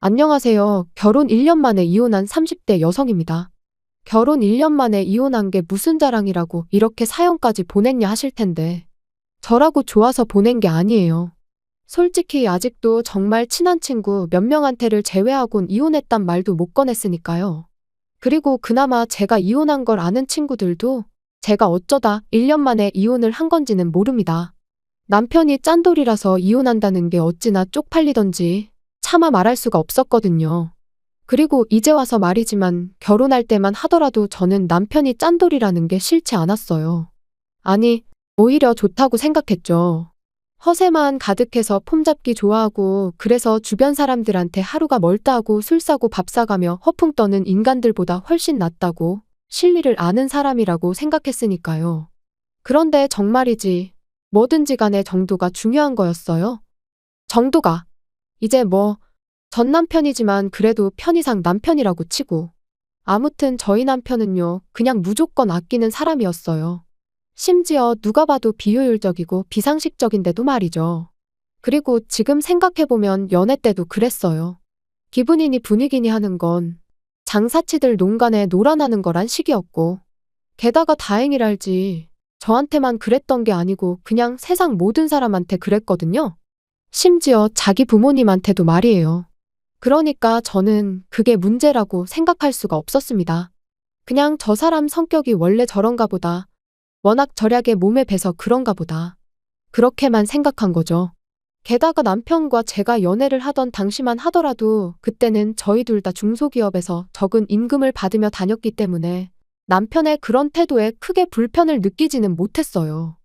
안녕하세요. 결혼 1년 만에 이혼한 30대 여성입니다. 결혼 1년 만에 이혼한 게 무슨 자랑이라고 이렇게 사연까지 보냈냐 하실 텐데, 저라고 좋아서 보낸 게 아니에요. 솔직히 아직도 정말 친한 친구 몇 명한테를 제외하곤 이혼했단 말도 못 꺼냈으니까요. 그리고 그나마 제가 이혼한 걸 아는 친구들도 제가 어쩌다 1년 만에 이혼을 한 건지는 모릅니다. 남편이 짠돌이라서 이혼한다는 게 어찌나 쪽팔리던지 차마 말할 수가 없었거든요. 그리고 이제 와서 말이지만 결혼할 때만 하더라도 저는 남편이 짠돌이라는 게 싫지 않았어요. 아니, 오히려 좋다고 생각했죠. 허세만 가득해서 폼잡기 좋아하고 그래서 주변 사람들한테 하루가 멀다 하고 술 사고 밥 사가며 허풍 떠는 인간들보다 훨씬 낫다고 실리를 아는 사람이라고 생각했으니까요. 그런데 정말이지 뭐든지 간에 정도가 중요한 거였어요. 정도가. 이제 전 남편이지만 그래도 편의상 남편이라고 치고. 아무튼 저희 남편은요, 그냥 무조건 아끼는 사람이었어요. 심지어 누가 봐도 비효율적이고 비상식적인데도 말이죠. 그리고 지금 생각해보면 연애 때도 그랬어요. 기분이니 분위기니 하는 건 장사치들 농간에 놀아나는 거란 식이었고. 게다가 다행이랄지 저한테만 그랬던 게 아니고 그냥 세상 모든 사람한테 그랬거든요. 심지어 자기 부모님한테도 말이에요. 그러니까 저는 그게 문제라고 생각할 수가 없었습니다. 그냥 저 사람 성격이 원래 저런가 보다. 워낙 절약에 몸에 배서 그런가 보다. 그렇게만 생각한 거죠. 게다가 남편과 제가 연애를 하던 당시만 하더라도 그때는 저희 둘 다 중소기업에서 적은 임금을 받으며 다녔기 때문에 남편의 그런 태도에 크게 불편을 느끼지는 못했어요.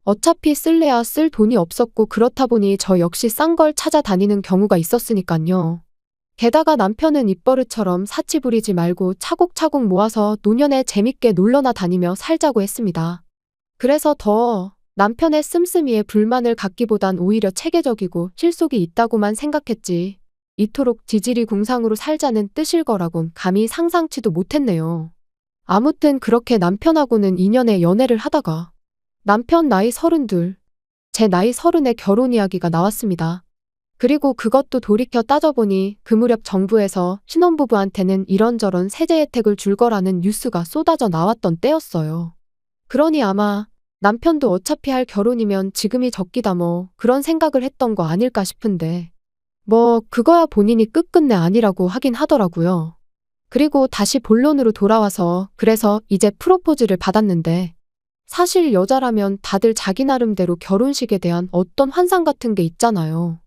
어차피 쓸래야 쓸 돈이 없었고 그렇다 보니 저 역시 싼 걸 찾아다니는 경우가 있었으니깐요. 게다가 남편은 입버릇처럼 사치 부리지 말고 차곡차곡 모아서 노년에 재밌게 놀러나 다니며 살자고 했습니다. 그래서 더 남편의 씀씀이에 불만을 갖기보단 오히려 체계적이고 실속이 있다고만 생각했지. 이토록 지질이 궁상으로 살자는 뜻일 거라곤 감히 상상치도 못했네요. 아무튼 그렇게 남편하고는 2년의 연애를 하다가 남편 나이 32, 제 나이 30에 결혼 이야기가 나왔습니다. 그리고 그것도 돌이켜 따져보니 그 무렵 정부에서 신혼부부한테는 이런저런 세제 혜택을 줄 거라는 뉴스가 쏟아져 나왔던 때였어요. 그러니 아마 남편도 어차피 할 결혼이면 지금이 적기다 그런 생각을 했던 거 아닐까 싶은데 그거야 본인이 끝끝내 아니라고 하긴 하더라고요. 그리고 다시 본론으로 돌아와서 그래서 이제 프로포즈를 받았는데 사실 여자라면 다들 자기 나름대로 결혼식에 대한 어떤 환상 같은 게 있잖아요.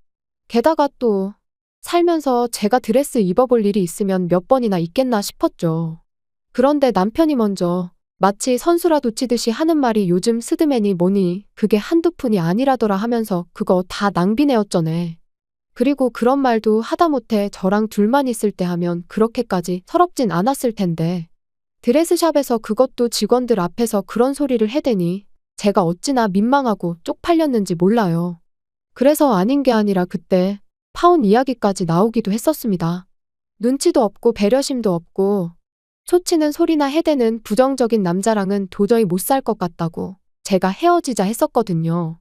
게다가 또 살면서 제가 드레스 입어볼 일이 있으면 몇 번이나 있겠나 싶었죠. 그런데 남편이 먼저 마치 선수라도 치듯이 하는 말이 요즘 스드메니 뭐니 그게 한두 푼이 아니라더라 하면서 그거 다 낭비네 어쩌네. 그리고 그런 말도 하다못해 저랑 둘만 있을 때 하면 그렇게까지 서럽진 않았을 텐데 드레스샵에서 그것도 직원들 앞에서 그런 소리를 해대니 제가 어찌나 민망하고 쪽팔렸는지 몰라요. 그래서 아닌 게 아니라 그때 파혼 이야기까지 나오기도 했었습니다. 눈치도 없고 배려심도 없고 초치는 소리나 해대는 부정적인 남자랑은 도저히 못 살 것 같다고 제가 헤어지자 했었거든요.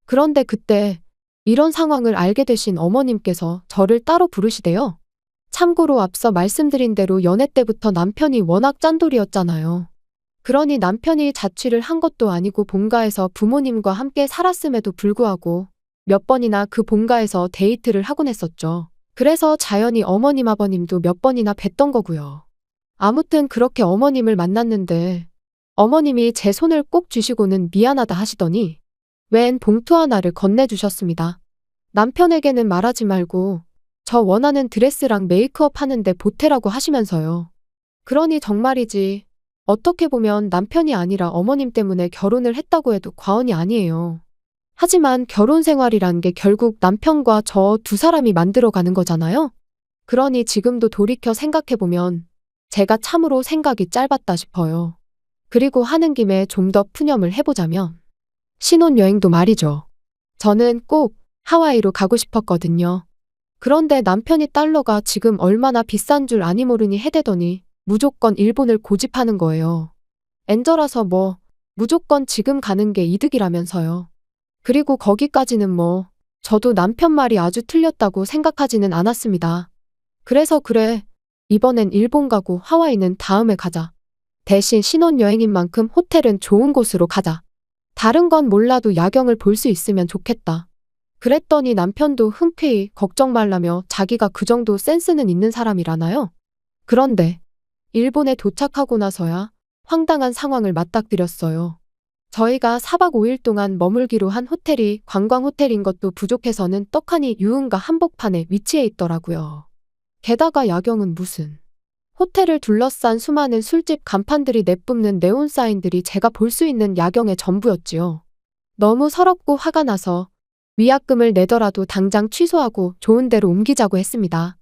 그런데 그때 이런 상황을 알게 되신 어머님께서 저를 따로 부르시대요. 참고로 앞서 말씀드린 대로 연애 때부터 남편이 워낙 짠돌이었잖아요. 그러니 남편이 자취를 한 것도 아니고 본가에서 부모님과 함께 살았음에도 불구하고 몇 번이나 그 본가에서 데이트를 하곤 했었죠. 그래서 자연히 어머님 아버님도 몇 번이나 뵀던 거고요. 아무튼 그렇게 어머님을 만났는데 어머님이 제 손을 꼭 쥐시고는 미안하다 하시더니 웬 봉투 하나를 건네주셨습니다. 남편에게는 말하지 말고 저 원하는 드레스랑 메이크업 하는데 보태라고 하시면서요. 그러니 정말이지 어떻게 보면 남편이 아니라 어머님 때문에 결혼을 했다고 해도 과언이 아니에요. 하지만 결혼 생활이란 게 결국 남편과 저 두 사람이 만들어가는 거잖아요. 그러니 지금도 돌이켜 생각해보면 제가 참으로 생각이 짧았다 싶어요. 그리고 하는 김에 좀 더 푸념을 해보자면 신혼여행도 말이죠. 저는 꼭 하와이로 가고 싶었거든요. 그런데 남편이 달러가 지금 얼마나 비싼 줄 아니 모르니 해대더니 무조건 일본을 고집하는 거예요. 엔저라서 무조건 지금 가는 게 이득이라면서요. 그리고 거기까지는 저도 남편 말이 아주 틀렸다고 생각하지는 않았습니다. 그래서 그래. 이번엔 일본 가고 하와이는 다음에 가자. 대신 신혼여행인 만큼 호텔은 좋은 곳으로 가자. 다른 건 몰라도 야경을 볼 수 있으면 좋겠다. 그랬더니 남편도 흔쾌히 걱정 말라며 자기가 그 정도 센스는 있는 사람이라나요? 그런데 일본에 도착하고 나서야 황당한 상황을 맞닥뜨렸어요. 저희가 4박 5일 동안 머물기로 한 호텔이 관광 호텔인 것도 부족해서는 떡하니 유흥가 한복판에 위치해 있더라고요. 게다가 야경은 무슨. 호텔을 둘러싼 수많은 술집 간판들이 내뿜는 네온 사인들이 제가 볼 수 있는 야경의 전부였지요. 너무 서럽고 화가 나서 위약금을 내더라도 당장 취소하고 좋은 데로 옮기자고 했습니다.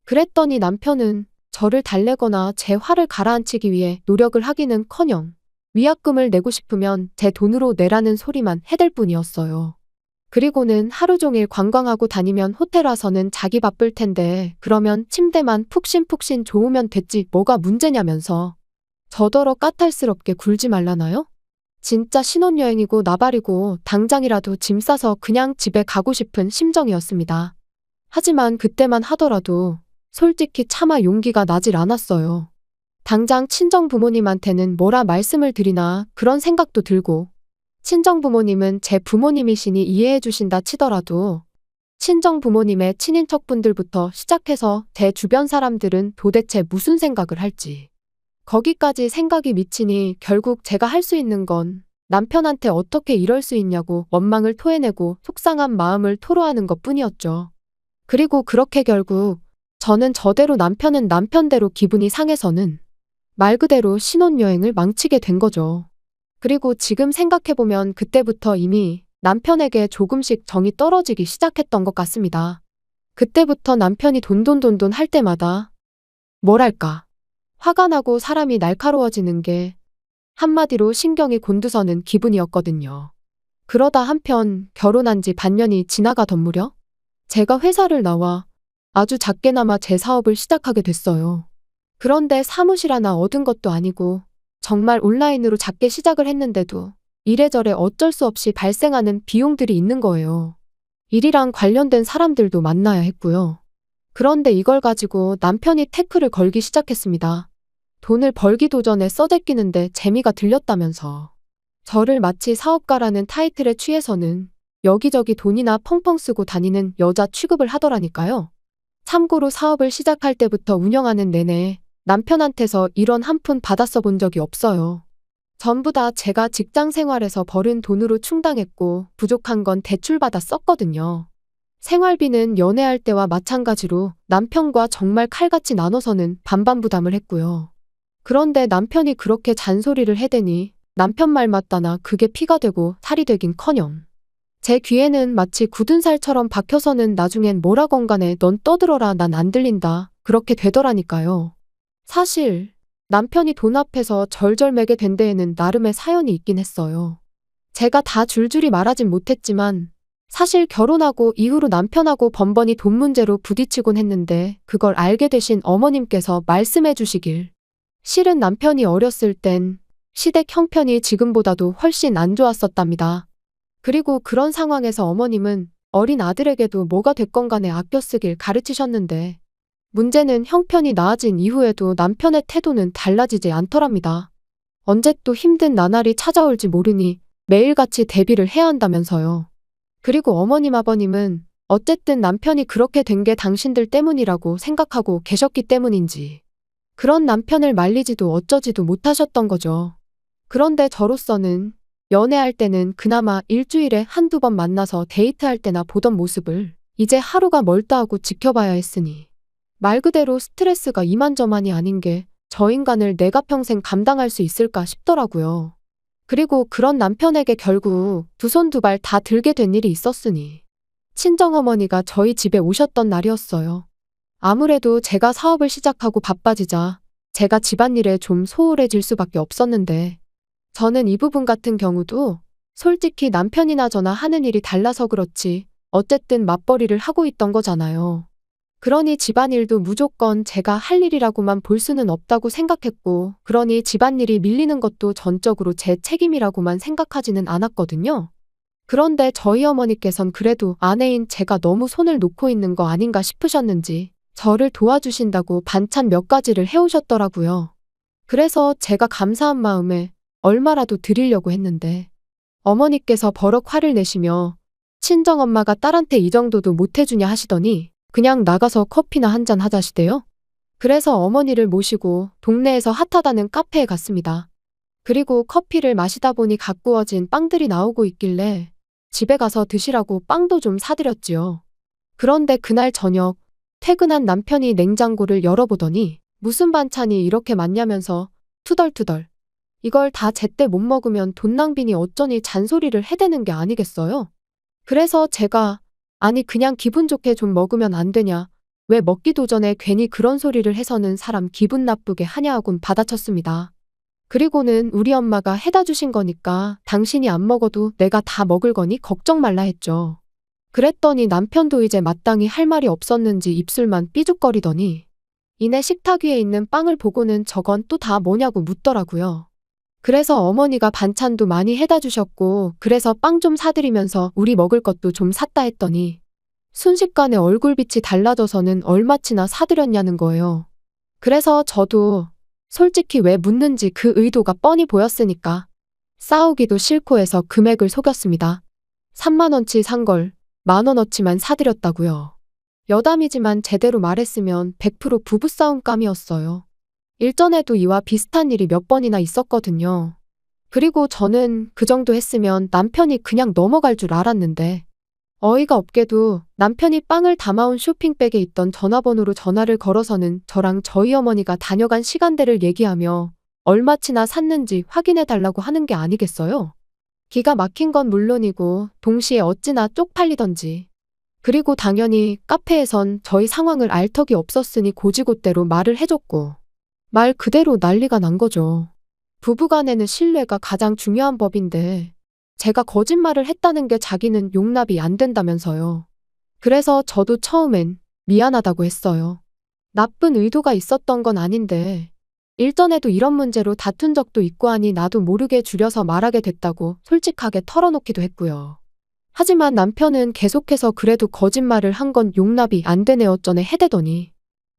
그랬더니 남편은 저를 달래거나 제 화를 가라앉히기 위해 노력을 하기는커녕 위약금을 내고 싶으면 제 돈으로 내라는 소리만 해댈 뿐이었어요. 그리고는 하루 종일 관광하고 다니면 호텔 와서는 자기 바쁠 텐데 그러면 침대만 푹신푹신 좋으면 됐지 뭐가 문제냐면서 저더러 까탈스럽게 굴지 말라나요? 진짜 신혼여행이고 나발이고 당장이라도 짐 싸서 그냥 집에 가고 싶은 심정이었습니다. 하지만 그때만 하더라도 솔직히 차마 용기가 나질 않았어요. 당장 친정 부모님한테는 뭐라 말씀을 드리나 그런 생각도 들고 친정 부모님은 제 부모님이시니 이해해 주신다 치더라도 친정 부모님의 친인척분들부터 시작해서 제 주변 사람들은 도대체 무슨 생각을 할지 거기까지 생각이 미치니 결국 제가 할 수 있는 건 남편한테 어떻게 이럴 수 있냐고 원망을 토해내고 속상한 마음을 토로하는 것뿐이었죠. 그리고 그렇게 결국 저는 저대로 남편은 남편대로 기분이 상해서는 말 그대로 신혼여행을 망치게 된 거죠. 그리고 지금 생각해보면 그때부터 이미 남편에게 조금씩 정이 떨어지기 시작했던 것 같습니다. 그때부터 남편이 돈돈돈돈 할 때마다 뭐랄까 화가 나고 사람이 날카로워지는 게 한마디로 신경이 곤두서는 기분이었거든요. 그러다 한편 결혼한 지 반년이 지나가던 무렵 제가 회사를 나와 아주 작게나마 제 사업을 시작하게 됐어요. 그런데 사무실 하나 얻은 것도 아니고 정말 온라인으로 작게 시작을 했는데도 이래저래 어쩔 수 없이 발생하는 비용들이 있는 거예요. 일이랑 관련된 사람들도 만나야 했고요. 그런데 이걸 가지고 남편이 태클을 걸기 시작했습니다. 돈을 벌기도 전에 써대끼는데 재미가 들렸다면서. 저를 마치 사업가라는 타이틀에 취해서는 여기저기 돈이나 펑펑 쓰고 다니는 여자 취급을 하더라니까요. 참고로 사업을 시작할 때부터 운영하는 내내 남편한테서 이런 한 푼 받았어 본 적이 없어요. 전부 다 제가 직장 생활에서 벌은 돈으로 충당했고 부족한 건 대출받아 썼거든요. 생활비는 연애할 때와 마찬가지로 남편과 정말 칼같이 나눠서는 반반 부담을 했고요. 그런데 남편이 그렇게 잔소리를 해대니 남편 말 맞다나 그게 피가 되고 살이 되긴커녕 제 귀에는 마치 굳은 살처럼 박혀서는 나중엔 뭐라건 간에 넌 떠들어라 난 안 들린다 그렇게 되더라니까요. 사실 남편이 돈 앞에서 절절매게 된 데에는 나름의 사연이 있긴 했어요. 제가 다 줄줄이 말하진 못했지만 사실 결혼하고 이후로 남편하고 번번이 돈 문제로 부딪히곤 했는데 그걸 알게 되신 어머님께서 말씀해 주시길 실은 남편이 어렸을 땐 시댁 형편이 지금보다도 훨씬 안 좋았었답니다. 그리고 그런 상황에서 어머님은 어린 아들에게도 뭐가 됐건 간에 아껴 쓰길 가르치셨는데 문제는 형편이 나아진 이후에도 남편의 태도는 달라지지 않더랍니다. 언제 또 힘든 나날이 찾아올지 모르니 매일같이 대비를 해야 한다면서요. 그리고 어머님 아버님은 어쨌든 남편이 그렇게 된 게 당신들 때문이라고 생각하고 계셨기 때문인지 그런 남편을 말리지도 어쩌지도 못하셨던 거죠. 그런데 저로서는 연애할 때는 그나마 일주일에 한두 번 만나서 데이트할 때나 보던 모습을 이제 하루가 멀다 하고 지켜봐야 했으니 말 그대로 스트레스가 이만저만이 아닌 게 저 인간을 내가 평생 감당할 수 있을까 싶더라고요. 그리고 그런 남편에게 결국 두 손 두 발 다 들게 된 일이 있었으니 친정어머니가 저희 집에 오셨던 날이었어요. 아무래도 제가 사업을 시작하고 바빠지자 제가 집안일에 좀 소홀해질 수밖에 없었는데 저는 이 부분 같은 경우도 솔직히 남편이나 저나 하는 일이 달라서 그렇지 어쨌든 맞벌이를 하고 있던 거잖아요. 그러니 집안일도 무조건 제가 할 일이라고만 볼 수는 없다고 생각했고 그러니 집안일이 밀리는 것도 전적으로 제 책임이라고만 생각하지는 않았거든요. 그런데 저희 어머니께선 그래도 아내인 제가 너무 손을 놓고 있는 거 아닌가 싶으셨는지 저를 도와주신다고 반찬 몇 가지를 해오셨더라고요. 그래서 제가 감사한 마음에 얼마라도 드리려고 했는데 어머니께서 버럭 화를 내시며 친정엄마가 딸한테 이 정도도 못 해주냐 하시더니 그냥 나가서 커피나 한잔 하자시대요. 그래서 어머니를 모시고 동네에서 핫하다는 카페에 갔습니다. 그리고 커피를 마시다 보니 가꾸어진 빵들이 나오고 있길래 집에 가서 드시라고 빵도 좀 사드렸지요. 그런데 그날 저녁 퇴근한 남편이 냉장고를 열어보더니 무슨 반찬이 이렇게 많냐면서 투덜투덜 이걸 다 제때 못 먹으면 돈 낭비니 어쩌니 잔소리를 해대는 게 아니겠어요? 그래서 제가 아니 그냥 기분 좋게 좀 먹으면 안 되냐? 왜 먹기도 전에 괜히 그런 소리를 해서는 사람 기분 나쁘게 하냐 하곤 받아쳤습니다. 그리고는 우리 엄마가 해다 주신 거니까 당신이 안 먹어도 내가 다 먹을 거니 걱정 말라 했죠. 그랬더니 남편도 이제 마땅히 할 말이 없었는지 입술만 삐죽거리더니 이내 식탁 위에 있는 빵을 보고는 저건 또 다 뭐냐고 묻더라고요. 그래서 어머니가 반찬도 많이 해다 주셨고 그래서 빵 좀 사드리면서 우리 먹을 것도 좀 샀다 했더니 순식간에 얼굴빛이 달라져서는 얼마치나 사드렸냐는 거예요. 그래서 저도 솔직히 왜 묻는지 그 의도가 뻔히 보였으니까 싸우기도 싫고 해서 금액을 속였습니다. 3만 원치 산 걸 10,000원어치만 사드렸다고요. 여담이지만 제대로 말했으면 100% 부부싸움감이었어요. 일전에도 이와 비슷한 일이 몇 번이나 있었거든요. 그리고 저는 그 정도 했으면 남편이 그냥 넘어갈 줄 알았는데 어이가 없게도 남편이 빵을 담아온 쇼핑백에 있던 전화번호로 전화를 걸어서는 저랑 저희 어머니가 다녀간 시간대를 얘기하며 얼마치나 샀는지 확인해 달라고 하는 게 아니겠어요? 기가 막힌 건 물론이고 동시에 어찌나 쪽팔리던지. 그리고 당연히 카페에선 저희 상황을 알 턱이 없었으니 고지고대로 말을 해줬고 말 그대로 난리가 난 거죠. 부부간에는 신뢰가 가장 중요한 법인데 제가 거짓말을 했다는 게 자기는 용납이 안 된다면서요. 그래서 저도 처음엔 미안하다고 했어요. 나쁜 의도가 있었던 건 아닌데 일전에도 이런 문제로 다툰 적도 있고 하니 나도 모르게 줄여서 말하게 됐다고 솔직하게 털어놓기도 했고요. 하지만 남편은 계속해서 그래도 거짓말을 한 건 용납이 안 되네 어쩌네 해대더니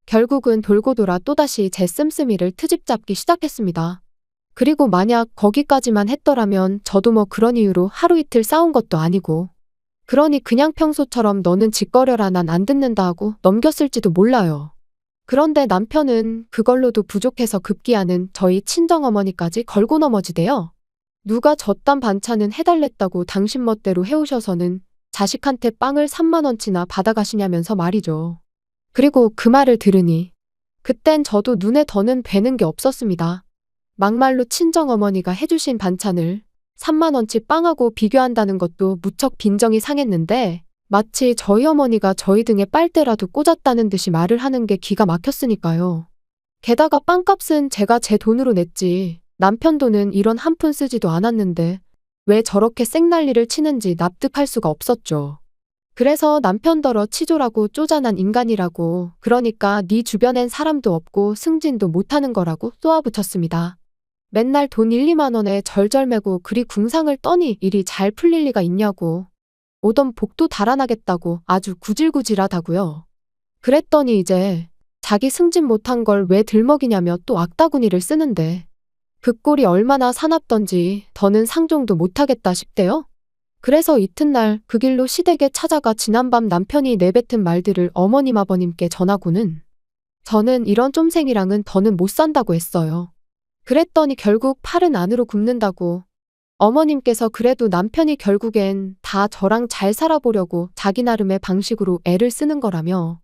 결국은 돌고 돌아 또다시 제 씀씀이를 트집 잡기 시작했습니다. 그리고 만약 거기까지만 했더라면 저도 뭐 그런 이유로 하루 이틀 싸운 것도 아니고 그러니 그냥 평소처럼 너는 짓거려라 난 안 듣는다 하고 넘겼을지도 몰라요. 그런데 남편은 그걸로도 부족해서 급기야는 저희 친정어머니까지 걸고 넘어지대요. 누가 저딴 반찬은 해달랬다고 당신 멋대로 해오셔서는 자식한테 빵을 3만 원치나 받아가시냐면서 말이죠. 그리고 그 말을 들으니 그땐 저도 눈에 더는 뵈는 게 없었습니다. 막말로 친정어머니가 해주신 반찬을 3만 원치 빵하고 비교한다는 것도 무척 빈정이 상했는데 마치 저희 어머니가 저희 등에 빨대라도 꽂았다는 듯이 말을 하는 게 기가 막혔으니까요. 게다가 빵값은 제가 제 돈으로 냈지 남편 돈은 이런 한 푼 쓰지도 않았는데 왜 저렇게 생난리를 치는지 납득할 수가 없었죠. 그래서 남편더러 치졸하고 쪼잔한 인간이라고 그러니까 네 주변엔 사람도 없고 승진도 못하는 거라고 쏘아붙였습니다. 맨날 돈 1, 2만 원에 절절매고 그리 궁상을 떠니 일이 잘 풀릴 리가 있냐고. 오던 복도 달아나겠다고 아주 구질구질하다고요. 그랬더니 이제 자기 승진 못한 걸 왜 들먹이냐며 또 악다구니를 쓰는데 그 꼴이 얼마나 사납던지 더는 상종도 못하겠다 싶대요. 그래서 이튿날 그 길로 시댁에 찾아가 지난밤 남편이 내뱉은 말들을 어머님 아버님께 전하고는 저는 이런 쫌생이랑은 더는 못 산다고 했어요. 그랬더니 결국 팔은 안으로 굽는다고 어머님께서 그래도 남편이 결국엔 다 저랑 잘 살아보려고 자기 나름의 방식으로 애를 쓰는 거라며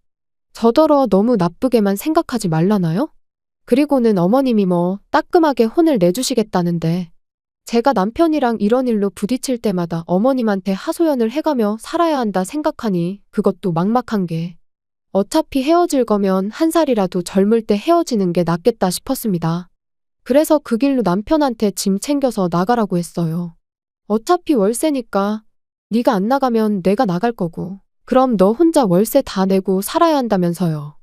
저더러 너무 나쁘게만 생각하지 말라나요? 그리고는 어머님이 뭐 따끔하게 혼을 내주시겠다는데 제가 남편이랑 이런 일로 부딪힐 때마다 어머님한테 하소연을 해가며 살아야 한다 생각하니 그것도 막막한 게 어차피 헤어질 거면 한 살이라도 젊을 때 헤어지는 게 낫겠다 싶었습니다. 그래서 그 길로 남편한테 짐 챙겨서 나가라고 했어요. 어차피 월세니까 네가 안 나가면 내가 나갈 거고 그럼 너 혼자 월세 다 내고 살아야 한다면서요.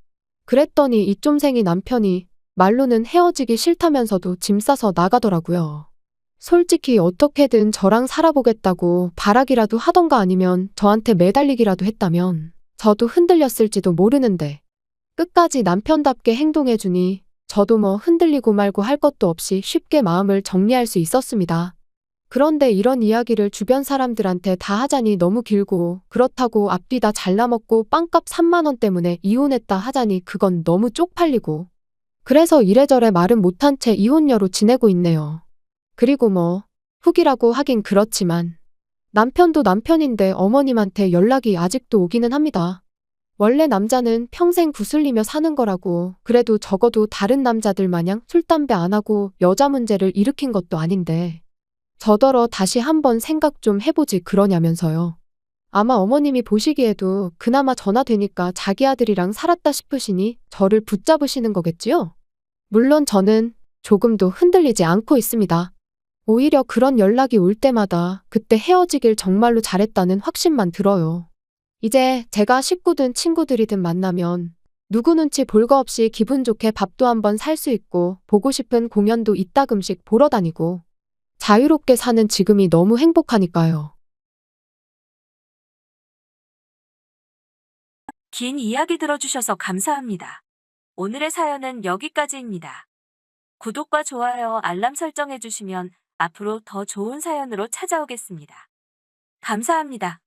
그랬더니 이 쫌생이 남편이 말로는 헤어지기 싫다면서도 짐 싸서 나가더라고요. 솔직히 어떻게든 저랑 살아보겠다고 바라기라도 하던가 아니면 저한테 매달리기라도 했다면 저도 흔들렸을지도 모르는데 끝까지 남편답게 행동해주니 저도 뭐 흔들리고 말고 할 것도 없이 쉽게 마음을 정리할 수 있었습니다. 그런데 이런 이야기를 주변 사람들한테 다 하자니 너무 길고, 그렇다고 앞뒤 다 잘라먹고 빵값 3만 원 때문에 이혼했다 하자니 그건 너무 쪽팔리고, 그래서 이래저래 말은 못한 채 이혼녀로 지내고 있네요. 그리고 뭐 후기라고 하긴 그렇지만 남편도 남편인데 어머님한테 연락이 아직도 오기는 합니다. 원래 남자는 평생 구슬리며 사는 거라고, 그래도 적어도 다른 남자들 마냥 술, 담배 안 하고 여자 문제를 일으킨 것도 아닌데 저더러 다시 한번 생각 좀 해보지 그러냐면서요. 아마 어머님이 보시기에도 그나마 전화되니까 자기 아들이랑 살았다 싶으시니 저를 붙잡으시는 거겠지요? 물론 저는 조금도 흔들리지 않고 있습니다. 오히려 그런 연락이 올 때마다 그때 헤어지길 정말로 잘했다는 확신만 들어요. 이제 제가 식구든 친구들이든 만나면 누구 눈치 볼 거 없이 기분 좋게 밥도 한번 살 수 있고, 보고 싶은 공연도 이따금씩 보러 다니고 자유롭게 사는 지금이 너무 행복하니까요. 긴 이야기 들어주셔서 감사합니다. 오늘의 사연은 여기까지입니다. 구독과 좋아요, 알람 설정해주시면 앞으로 더 좋은 사연으로 찾아오겠습니다. 감사합니다.